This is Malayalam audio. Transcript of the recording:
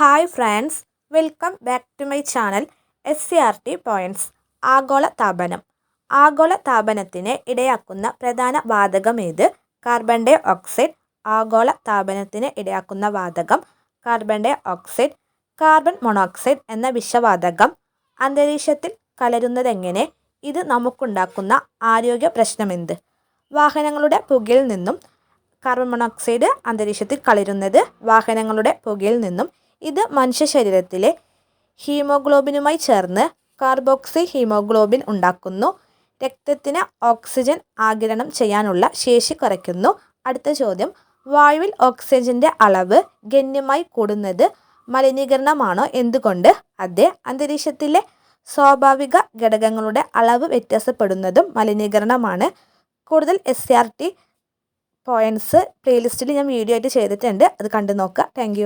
Hi friends, welcome back to my channel SCRT points. ആഗോളതാപനം. ആഗോളതാപനത്തിന് ഇടയാക്കുന്ന പ്രധാന വാതകം ഏത്? Carbon dioxide. ആഗോളതാപനത്തിന് ഇടയാക്കുന്ന വാതകം carbon dioxide. Carbon monoxide എന്ന വിഷവാതകം അന്തരീക്ഷത്തിൽ കലരുന്നതെങ്ങനെ? ഇത് നമുക്കുണ്ടാക്കുന്ന ആരോഗ്യ പ്രശ്നമെന്ത്? വാഹനങ്ങളുടെ പുകയിൽ നിന്നും കാർബൺ മോണോക്സൈഡ് അന്തരീക്ഷത്തിൽ കലരുന്നത് വാഹനങ്ങളുടെ പുകയിൽ നിന്നും. ഇത് മനുഷ്യ ശരീരത്തിലെ ഹീമോഗ്ലോബിനുമായി ചേർന്ന് കാർബോക്സി ഹീമോഗ്ലോബിൻ ഉണ്ടാക്കുന്നു. രക്തത്തിന് ഓക്സിജൻ ആഗിരണം ചെയ്യാനുള്ള ശേഷി കുറയ്ക്കുന്നു. അടുത്ത ചോദ്യം, വായുവിൽ ഓക്സിജന്റെ അളവ് ഗണ്യമായി കൂടുന്നത് മലിനീകരണമാണോ? എന്തുകൊണ്ട്? അതെ, അന്തരീക്ഷത്തിലെ സ്വാഭാവിക ഘടകങ്ങളുടെ അളവ് വ്യത്യാസപ്പെടുന്നതും മലിനീകരണമാണ്. കൂടുതൽ SCRT പോയിന്റ്സ് പ്ലേലിസ്റ്റിൽ ഞാൻ വീഡിയോ ആയിട്ട് ചെയ്തിട്ടുണ്ട്, അത് കണ്ടു നോക്കുക. താങ്ക്